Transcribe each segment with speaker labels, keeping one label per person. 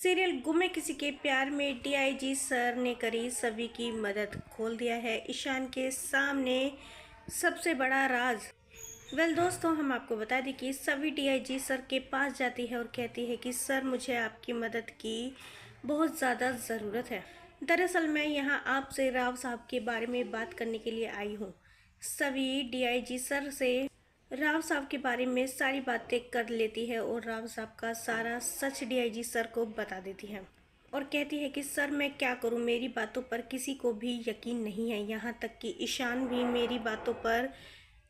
Speaker 1: Serial गुमे किसी के प्यार में डीआईजी सर ने करी सभी की मदद, खोल दिया है ईशान के सामने सबसे बड़ा राज। दोस्तों, हम आपको बता दें कि सभी डीआईजी सर के पास जाती है और कहती है कि सर, मुझे आपकी मदद की बहुत ज़्यादा ज़रूरत है। दरअसल मैं यहाँ आपसे राव साहब के बारे में बात करने के लिए आई हूँ। सभी डीआईजी सर से राव साहब के बारे में सारी बातें कर लेती है और राव साहब का सारा सच डीआईजी सर को बता देती है और कहती है कि सर, मैं क्या करूं, मेरी बातों पर किसी को भी यकीन नहीं है, यहाँ तक कि ईशान भी मेरी बातों पर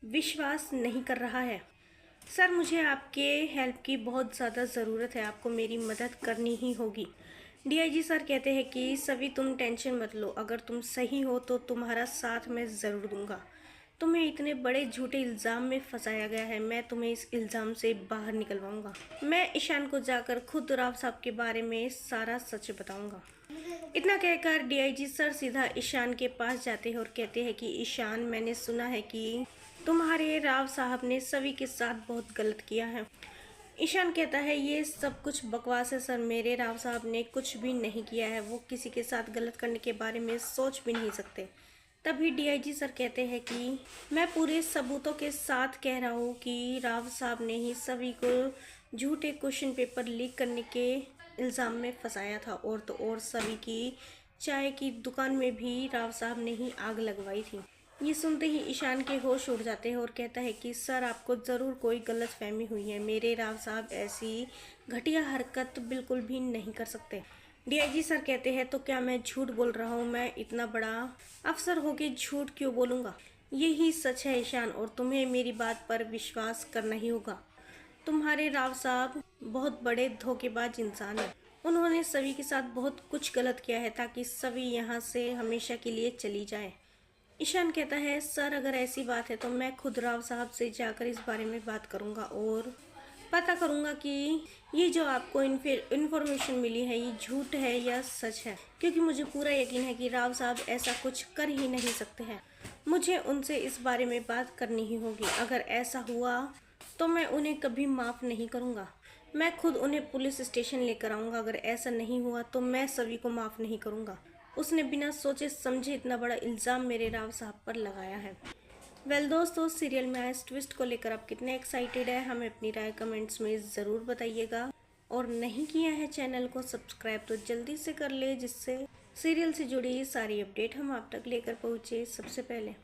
Speaker 1: विश्वास नहीं कर रहा है। सर, मुझे आपके हेल्प की बहुत ज़्यादा ज़रूरत है, आपको मेरी मदद करनी ही होगी। डीआईजी सर कहते हैं कि सभी तुम टेंशन मत लो, अगर तुम सही हो तो तुम्हारा साथ मैं ज़रूर दूंगा। तुम्हें इतने बड़े झूठे इल्ज़ाम में फंसाया गया है, मैं तुम्हें इस इल्ज़ाम से बाहर निकलवाऊंगा। मैं ईशान को जाकर खुद राव साहब के बारे में सारा सच बताऊंगा। इतना कहकर डीआईजी सर सीधा ईशान के पास जाते हैं और कहते हैं कि ईशान, मैंने सुना है कि तुम्हारे राव साहब ने सभी के साथ बहुत गलत किया है। ईशान कहता है, ये सब कुछ बकवास है सर, मेरे राव साहब ने कुछ भी नहीं किया है, वो किसी के साथ गलत करने के बारे में सोच भी नहीं सकते। तभी डीआईजी सर कहते हैं कि मैं पूरे सबूतों के साथ कह रहा हूँ कि राव साहब ने ही सभी को झूठे क्वेश्चन पेपर लीक करने के इल्ज़ाम में फंसाया था, और तो और सभी की चाय की दुकान में भी राव साहब ने ही आग लगवाई थी। ये सुनते ही ईशान के होश उड़ जाते हैं और कहता है कि सर, आपको ज़रूर कोई गलतफहमी हुई है, मेरे राव साहब ऐसी घटिया हरकत बिल्कुल भी नहीं कर सकते। डीआईजी सर कहते हैं, तो क्या मैं झूठ बोल रहा हूँ? मैं इतना बड़ा अफसर होके झूठ क्यों बोलूँगा? यही सच है ईशान, और तुम्हें मेरी बात पर विश्वास करना ही होगा। तुम्हारे राव साहब बहुत बड़े धोखेबाज इंसान हैं। उन्होंने सभी के साथ बहुत कुछ गलत किया है ताकि सभी यहाँ से हमेशा के लिए चली जाए। ईशान कहता है, सर, अगर ऐसी बात है तो मैं खुद राव साहब से जाकर इस बारे में बात करूँगा और पता करूँगा कि ये जो आपको इन्फॉर्मेशन मिली है ये झूठ है या सच है, क्योंकि मुझे पूरा यकीन है कि राव साहब ऐसा कुछ कर ही नहीं सकते हैं। मुझे उनसे इस बारे में बात करनी ही होगी। अगर ऐसा हुआ तो मैं उन्हें कभी माफ़ नहीं करूँगा। मैं खुद उन्हें पुलिस स्टेशन लेकर आऊँगा। अगर ऐसा नहीं हुआ तो मैं सभी को माफ़ नहीं करूँगा। उसने बिना सोचे समझे इतना बड़ा इल्ज़ाम मेरे राव साहब पर लगाया है। दोस्तों, सीरियल में आए इस ट्विस्ट को लेकर आप कितने एक्साइटेड है, हमें अपनी राय कमेंट्स में ज़रूर बताइएगा। और नहीं किया है चैनल को सब्सक्राइब तो जल्दी से कर ले, जिससे सीरियल से जुड़ी सारी अपडेट हम आप तक लेकर पहुँचे सबसे पहले।